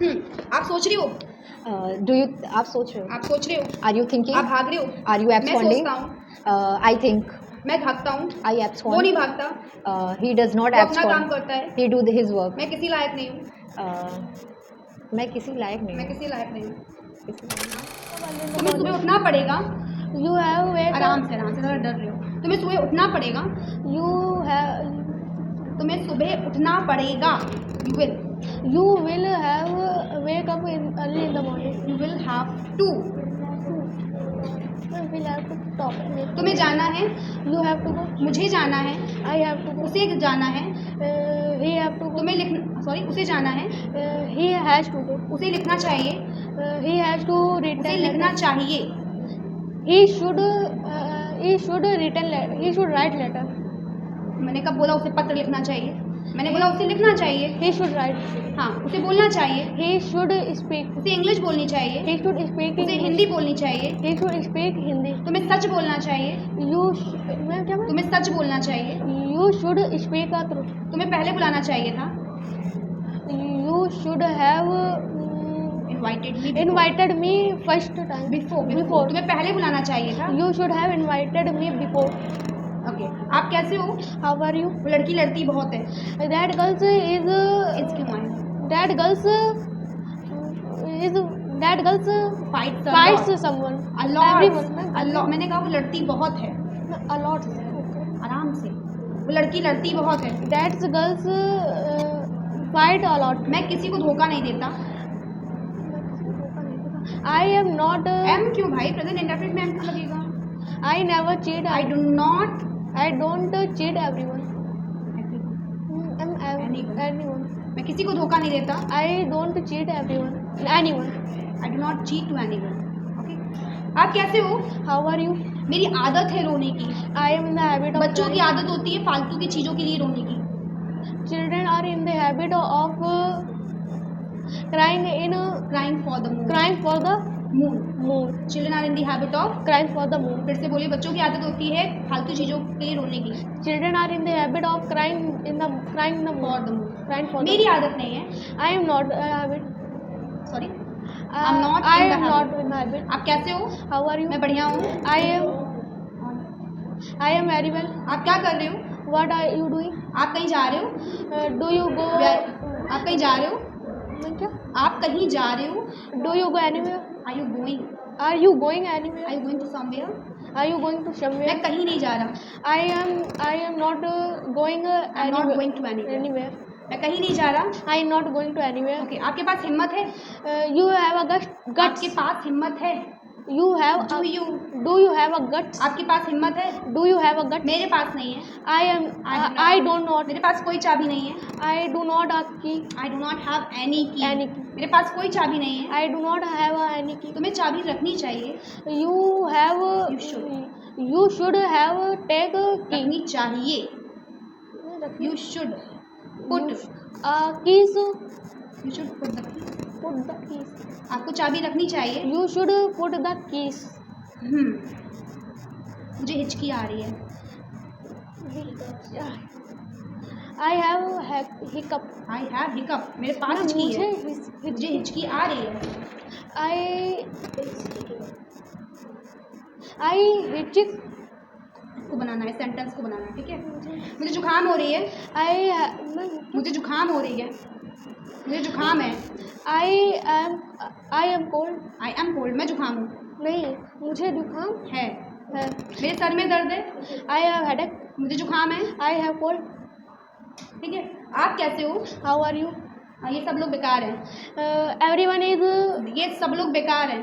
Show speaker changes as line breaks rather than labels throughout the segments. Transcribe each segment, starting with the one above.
आप सोच रही हो,
डू यू आप सोच रहे हो?
आप सोच रहे हो,
आर यू थिंकिंग?
आप भाग रहे हो,
आर यू
मैं
एब्सकॉन्डिंग?
सोचता हूँ,
आई थिंक
मैं भागता हूँ,
आई
वो
एब्सकॉन्ड.
नहीं भागता,
He does not
वो अपना काम
abscond.
करता है,
He do his work.
मैं किसी लायक नहीं हूँ,
मैं किसी लायक नहीं
मैं
हूँ.
किसी लायक नहीं हूँ।
किसी लायक
तुम्हें सुबह उठना पड़ेगा,
You have wake
आराम से ज़रा डर रहे हो, तुम्हें सुबह उठना पड़ेगा,
You have
तुम्हें सुबह उठना पड़ेगा,
you will have wake up early in the morning.
you will have to,
Will have to stop.
तुम्हें जाना है,
You have to go.
मुझे जाना है,
I have to go.
उसे जाना है,
He have to go.
तुम्हें लिखना, सॉरी उसे जाना है,
He has to go.
उसे लिखना चाहिए,
He has to
उसे
return.
लिखना चाहिए,
He should return letter. He should write letter.
मैंने कब बोला उसे पत्र लिखना चाहिए, मैंने बोला उसे लिखना चाहिए,
He should write.
हाँ उसे बोलना चाहिए,
He should speak.
उसे इंग्लिश बोलनी चाहिए,
He should speak
उसे
English.
हिंदी बोलनी चाहिए,
He should speak Hindi.
तुम्हें सच बोलना चाहिए,
मैं क्या बोल?
तुम्हें सच बोलना चाहिए,
You should speak the truth.
तुम्हें पहले बुलाना चाहिए था,
You should have
invited me
invited me first time.
Before, तुम्हें पहले बुलाना चाहिए था,
You should have invited me before.
Okay. आप कैसे हो?
How are you?
वो लड़की लड़ती बहुत है,
That girl is
इट्स क्यों आए
that girls is that girls
fight
fights someone. Everyone.
अल्लाह, मैंने कहा वो लड़ती बहुत है,
A lot.
आराम से, वो लड़की लड़ती बहुत है,
That girls fight a lot.
मैं किसी को धोखा नहीं देता,
I am not.
एम क्यों भाई, प्रेजेंट इंडेफिनिट में एम क्यों लगेगा?
I never cheat.
I do not
I don't cheat everyone.
Anyone.
Anyone.
मैं किसी को धोखा नहीं देता,
I don't cheat everyone. Anyone.
I do not cheat to anyone, okay. आप कैसे हो?
How are you?
मेरी आदत है रोने की,
I am in the habit of.
बच्चों की आदत होती है फालतू की चीज़ों के लिए रोने की,
Children are in the habit of crying in
crying for the moon,
crying for the
moon,
moon.
Children are in the habit of,
Crying for the moon.
फिर से बोलिए, बच्चों की आदत होती है फालतू चीज़ों के लिए रोने की,
Children are in the habit of crying in the
for the
moon.
Moon.
Crying for the.
मेरी आदत नहीं है,
I am not habit.
Sorry,
I'm
not
I
in the
am
habit.
not in the habit.
आप कैसे हो?
How are you?
मैं बढ़िया हूँ,
I am very well.
आप क्या कर रहे हो?
What are you doing?
आप कहीं जा रहे हो?
Do you go?
आप कहीं जा रहे हो?
क्या?
आप कहीं जा रहे हो?
Do you go anywhere?
Are you going,
Are you going
are
anywhere?
You going to somewhere?
Are you going to somewhere?
मैं कहीं नहीं जा रहा,
I am not going
I am not
anywhere.
Going to anywhere,
Anywhere.
मैं कहीं नहीं जा रहा,
I am not going to anywhere.
Okay. आपके पास हिम्मत है,
You have a guts.
आपके पास हिम्मत है,
You have.
Do you,
Do you have a guts?
आपके पास हिम्मत है,
Do you have a guts?
मेरे पास नहीं है,
I don't not.
मेरे पास कोई चाबी नहीं है,
I do not a key.
I do not have any की,
Any key.
मेरे पास कोई चाबी नहीं है,
I do not have any key.
तुम्हें चाबी रखनी चाहिए,
You have.
You should.
You should have take a key.
रखनी चाहिए, you should put,
Keys.
You should put the key,
Put the keys.
आपको चाबी रखनी चाहिए।
You should put the keys.
मुझे हिचकी आ रही है,
I have hiccup.
I have hiccup, मेरे पास हिचकी है, मुझे हिचकी आ रही है,
I hitch.
को बनाना है, सेंटेंस को बनाना है, ठीक है। मुझे जुकाम हो रही है, मुझे जुकाम हो रही है, मुझे जुकाम है,
I am cold.
I am cold, मैं जुकाम हूँ,
नहीं, मुझे जुकाम
है,
है.
मेरे सर में दर्द है,
I have headache.
मुझे जुकाम है,
I have cold.
ठीक है। आप कैसे हो?
How are you?
हाँ, ये सब लोग बेकार हैं,
Everyone is.
ये सब लोग बेकार हैं,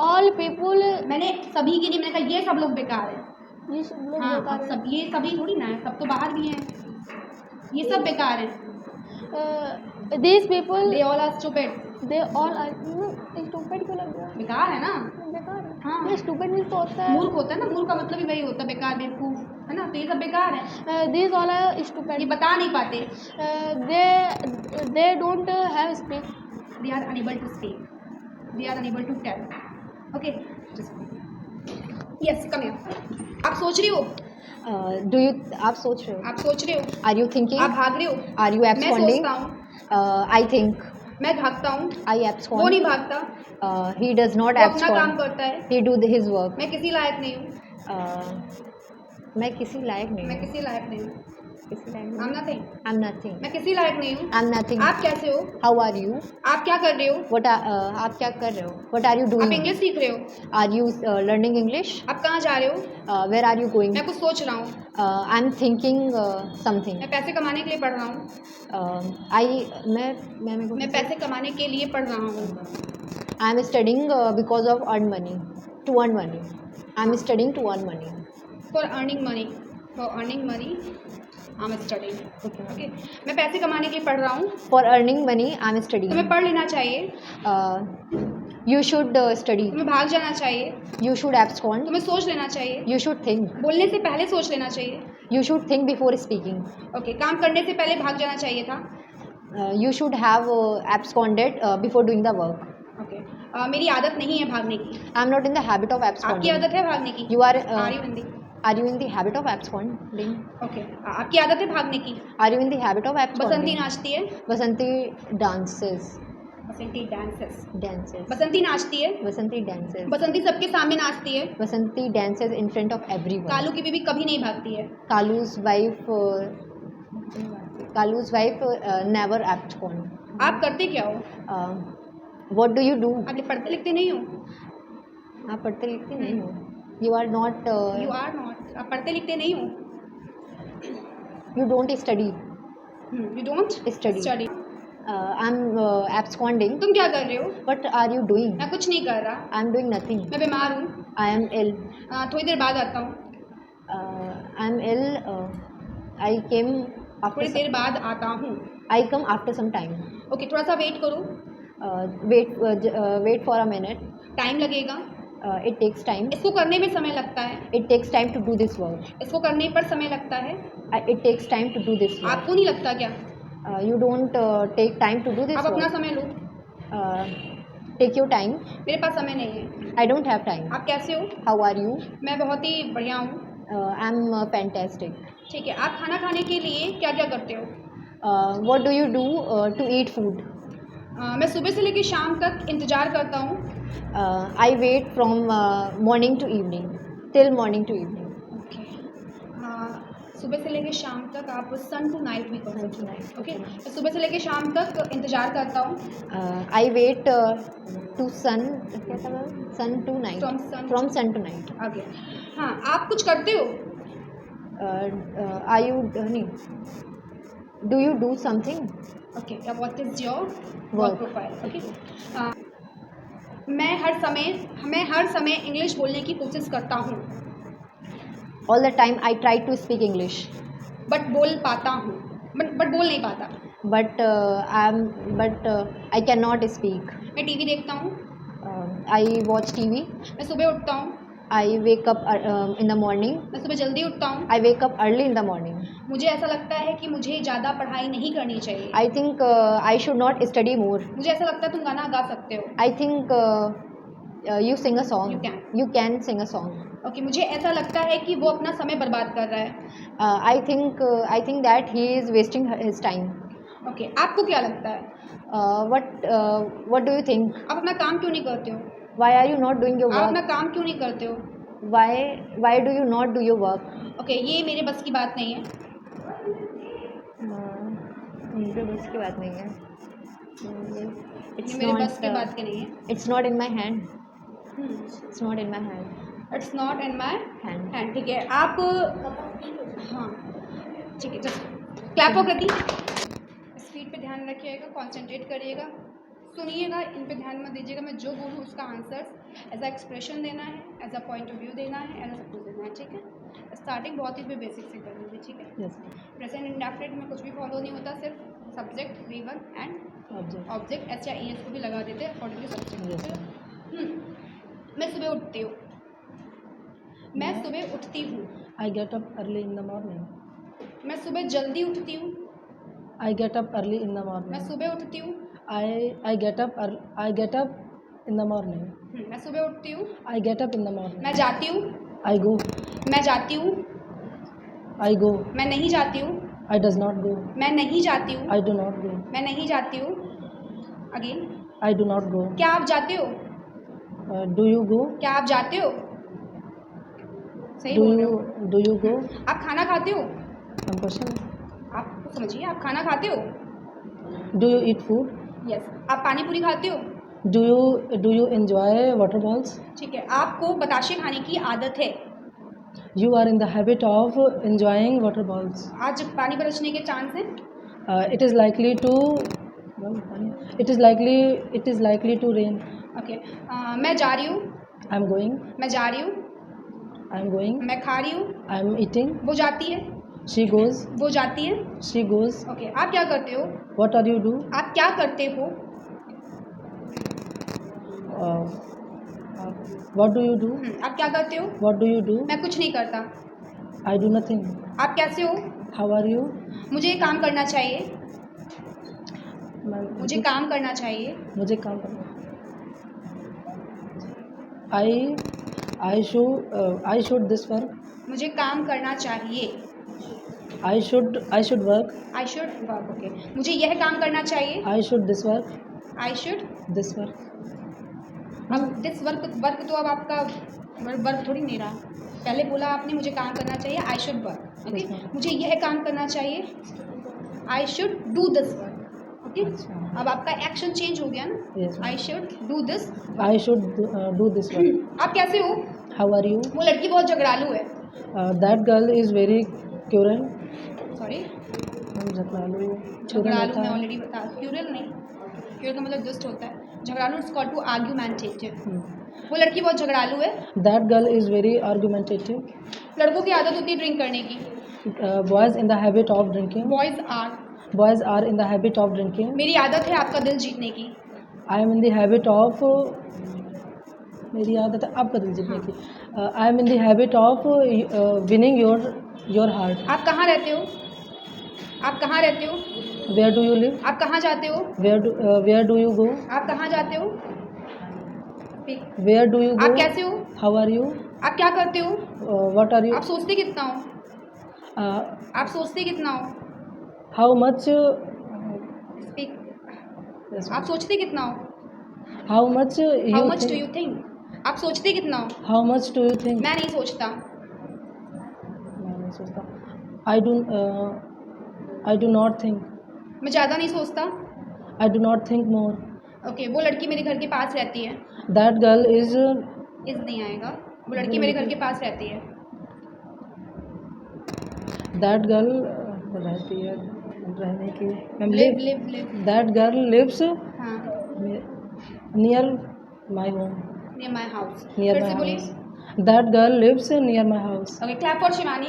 All people.
मैंने सभी के लिए मैंने कहा ये सब लोग बेकार हैं,
ये सब लोग
हाँ,
बेकार
अब
हैं.
सब ये सभी थोड़ी ना है, सब तो बाहर भी हैं, ये सब बेकार हैं,
These people.
They all are stupid,
They all are. Stupid क्यों लग रहा है?
बेकार है ना,
बेकार है.
हाँ।
ये stupid means तो होता है.
मूर्ख होता है ना, मूर्ख का मतलब ही वही होता है, बेकार बेवकूफ, है ना, तो ये सब बेकार है,
These all are
ये
stupid.
बता नहीं पाते,
They don't have speak.
They are unable to speak, they are unable to tell, okay. Yes, come here. आप सोच रही हो,
Do you आप सोच रहे हो?
आप सोच रहे हो,
Are you thinking?
आप भाग रहे हो,
Are you
मैं
absconding?
सोचता हूँ,
I think
मैं भागता हूँ,
I
वो
abscond.
नहीं भागता,
He does not
वो अपना काम
abscond.
करता है,
He do his work.
मैं किसी लायक नहीं हूँ,
मैं किसी लायक नहीं
मैं
हूँ.
किसी लायक नहीं हूँ,
किसी लायक
I'm
नहीं.
nothing,
I'm nothing.
मैं किसी लायक नहीं हूँ,
I'm nothing.
आप कैसे हो,
How are you?
आप क्या कर रहे हो,
आप क्या कर रहे हो? What are you
आप
doing?
इंग्लिश सीख रहे हो,
Are you learning English?
आप कहाँ जा रहे हो,
Where are you going?
मैं कुछ सोच रहा हूँ,
I'm thinking something.
मैं पैसे कमाने के लिए पढ़ रहा हूँ, मैं पैसे कमाने के लिए पढ़ रहा हूँ,
I am studying because of earn money. To earn money. I am studying to earn money.
for earning money I'm studying,
Okay.
Okay, मैं पैसे कमाने के लिए पढ़ रहा हूँ,
For earning money, I am studying.
तुम्हें पढ़ लेना चाहिए,
You should study.
तुम्हें भाग जाना चाहिए,
You should abscond.
तुम्हें सोच लेना चाहिए,
You should think.
बोलने से पहले सोच लेना चाहिए,
You should think before speaking.
Okay, काम करने से पहले भाग जाना चाहिए था,
You should have absconded before doing the work.
Okay, मेरी आदत नहीं है भागने की,
I am not in the habit of
आपकी
absconding.
आदत है भागने की,
You are.
Are you Hindi,
Are you in the habit of absconding?
Okay, आपकी आदत है भागने की,
Are you in the habit of
Basanti
absconding?
नाचती है,
Vasanti dances.
बसंती डांसेस,
Dances.
बसंती नाचती है,
Vasanti dances.
बसंती सबके सामने नाचती है,
Vasanti dances in front of everyone.
Kalu की बीवी कभी नहीं भागती है,
Kalu's wife never abscond.
आप करते क्या हो,
What do you do?
आप पढ़ते लिखते नहीं हो,
आप पढ़ते लिखते नहीं हो. You are not.
You are not, आप पढ़ते लिखते नहीं हो,
You don't study.
You don't
Study.
Study,
I'm absconding.
तुम क्या कर रहे हो,
What are you doing?
मैं कुछ नहीं कर रहा,
I'm doing nothing.
मैं बीमार हूँ,
I am ill.
थोड़ी देर बाद आता हूँ,
I'm ill. I came after.
थोड़ी देर बाद आता हूँ,
I come after some time.
Okay, थोड़ा सा वेट करो,
Wait for a minute.
Time लगेगा,
It takes time.
इसको करने में समय लगता है,
It takes time to do this work.
इसको करने पर समय लगता है,
It takes time to do this work.
आपको नहीं लगता क्या,
You don't take time to do this
आप अपना
work.
समय लो,
Take your time.
मेरे पास समय नहीं है,
I don't have time.
आप कैसे हो,
How are you?
मैं बहुत ही बढ़िया हूँ,
I'm fantastic.
ठीक है, आप खाना खाने के लिए क्या क्या करते हो,
What do you do to eat food?
मैं सुबह से लेकर शाम तक इंतज़ार करता हूँ,
I wait from morning to evening. Till morning to evening.
Okay, सुबह से लेकर शाम तक आप सन टू नाइट भी कर सकते हो, ओके, मैं सुबह से लेकर शाम तक इंतज़ार करता हूँ,
I wait to sun. क्या था ma'am? Sun to night.
From
sun to night.
आगे, हाँ, आप कुछ करते हो,
Are you नहीं? Do you do something?
Okay, what is your
Work.
Work profile, okay, मैं हर समय इंग्लिश बोलने की कोशिश करता हूँ,
All the time I try to speak English,
but बोल पाता हूँ, बट बोल नहीं पाता,
but I cannot speak.
मैं टीवी देखता हूँ,
I watch TV.
मैं सुबह उठता हूँ,
I wake up in the morning.
मैं सुबह जल्दी उठता हूँ,
I wake up early in the morning.
मुझे ऐसा लगता है कि मुझे ज़्यादा पढ़ाई नहीं करनी चाहिए,
I think I should not study more.
मुझे ऐसा लगता है तुम गाना गा सकते हो,
I think you sing a song.
You can.
You can sing a song.
Okay, मुझे ऐसा लगता है कि वो अपना समय बर्बाद कर रहा है,
I think that he is wasting his time.
Okay, आपको क्या लगता है,
What do you think?
आप अपना काम क्यों नहीं करते हो,
Why are you not doing your
आप अपना
work?
काम क्यों नहीं करते हो,
Why do you not do your work?
Okay, ये मेरे बस की बात नहीं है,
मुझे बस की बात नहीं है.
ये मेरे बस की बात की नहीं है,
It's not in my hand. It's not in my hand.
It's not in my
Hand.
Hand, ठीक है, आप, हाँ, ठीक है, जस्ट क्लैप हो गति, स्पीड पे ध्यान रखिएगा, कंसंट्रेट करिएगा, सुनिएगा, इन पे ध्यान मत दीजिएगा, मैं जो बोलूँ उसका आंसर एज अ एक्सप्रेशन देना है, as a point of view देना है, एज अ सब कुछ देना है, ठीक है, स्टार्टिंग बहुत ही बेसिक से कर लीजिए, ठीक है,
Yes.
प्रेजेंट इंडेफिनिट में कुछ भी फॉलो नहीं होता, सिर्फ subject V1 and
Object.
Object H या ES को भी लगा देते हैं अकॉर्डिंग टू
Yes.
सब्जेक्ट, मैं सुबह उठती हूँ, मैं सुबह उठती हूँ,
I get up early in the morning.
मैं सुबह जल्दी उठती हूँ,
I get up early in the
मैं
morning.
सुबह उठती हूँ,
I get up in the morning.
मैं सुबह उठती हूँ,
I get up in the morning.
मैं जाती हूँ,
I go.
मैं जाती हूँ,
I go.
मैं नहीं जाती हूँ,
I does not go.
मैं नहीं जाती हूँ,
I do not go.
मैं नहीं जाती हूँ, again.
I do not go.
क्या आप जाते हो?
Do you go?
क्या आप जाते हो? सही
Do
बोल रहे हो।
you do you go?
आप खाना खाते हो?
I'm question.
आप समझिए, आप खाना खाते हो?
Do you eat food?
Yes. आप पानी पूरी खाते हो?
Do you enjoy water balls?
ठीक है। आपको बताशे खाने की आदत है?
You are in the habit of enjoying water balls.
आज पानी बरसने के चांस हैं?
It is likely to. It is likely to rain.
Okay. मैं जा रही हूँ।
I'm going.
मैं जा रही हूँ।
I'm going.
मैं खा रही हूँ।
I'm eating.
वो जाती है।
She goes.
वो जाती है।
She goes.
ओके। आप क्या करते हो?
What are you do?
आप क्या करते हो?
Uh, what do you do?
आप क्या करते हो?
What do you do?
मैं कुछ नहीं करता।
I do nothing.
आप कैसे हो?
How are you?
मुझे ये काम करना चाहिए।
मैं
मुझे काम करना चाहिए।
मुझे काम करना I should this work.
मुझे काम करना चाहिए।
I should work.
I should work. Okay. मुझे यह काम करना चाहिए।
I should this work.
I should.
This work.
अब दिस वर्क तो अब आपका वर्क थोड़ी नहीं रहा। पहले बोला आपने मुझे काम करना चाहिए, आई शुड वर्क। ओके।
अच्छा।
मुझे यह काम करना चाहिए, I should do this work. Okay.
अच्छा।
अब आपका एक्शन चेंज हो गया ना।
Yes, ma'am.
I should do this.
I should do this work.
आप कैसे हो?
How are you?
वो लड़की बहुत झगड़ालू है।
That girl is very cruel.
Sorry,
झगड़ालू
झगड़ालू मैं ऑलरेडी बता। क्यूरल नहीं, क्यूरल का मतलब दुष्ट होता है। झगड़ालू इज कॉल्ड टू आर्ग्यूमेंटेटिव। वो लड़की बहुत झगड़ालू है।
That girl is very argumentative.
लड़कों की आदत होती है ड्रिंक करने की।
Boys in the habit of drinking.
Boys are.
In the habit of drinking.
मेरी आदत है आपका दिल जीतने की।
I am in the habit of. मेरी आदत है आपका दिल जीतने की. I am in the habit of winning your heart.
आप कहाँ रहते हो? आप कहाँ रहते हो?
Where do you live?
आप कहाँ जाते हो?
Where do you go?
आप कहाँ जाते हो?
Where do you
आप
go?
कैसे हो?
How are you?
आप क्या करते हो?
What are you?
आप सोचते कितना हो? आप सोचते कितना हो?
How much?
Speak.
Yes,
आप सोचते कितना हो?
How much
How
you
much do
think?
you think? आप सोचते कितना हो?
How much do you think?
मैं नहीं सोचता।
मैं नहीं सोचता. I do not think.
मैं ज़्यादा नहीं सोचता।
I do not think more.
Okay. वो लड़की मेरे घर के पास रहती है।
That girl is.
इस नहीं आएगा। वो लड़की मेरे घर के पास रहती है।
That girl रहती है रहने की.
लिव।
That girl lives
हाँ।
near my home.
Near my house.
Near
फिर
my
से बोलिए।
house. That girl lives near my house.
Okay. Clap for Shivani.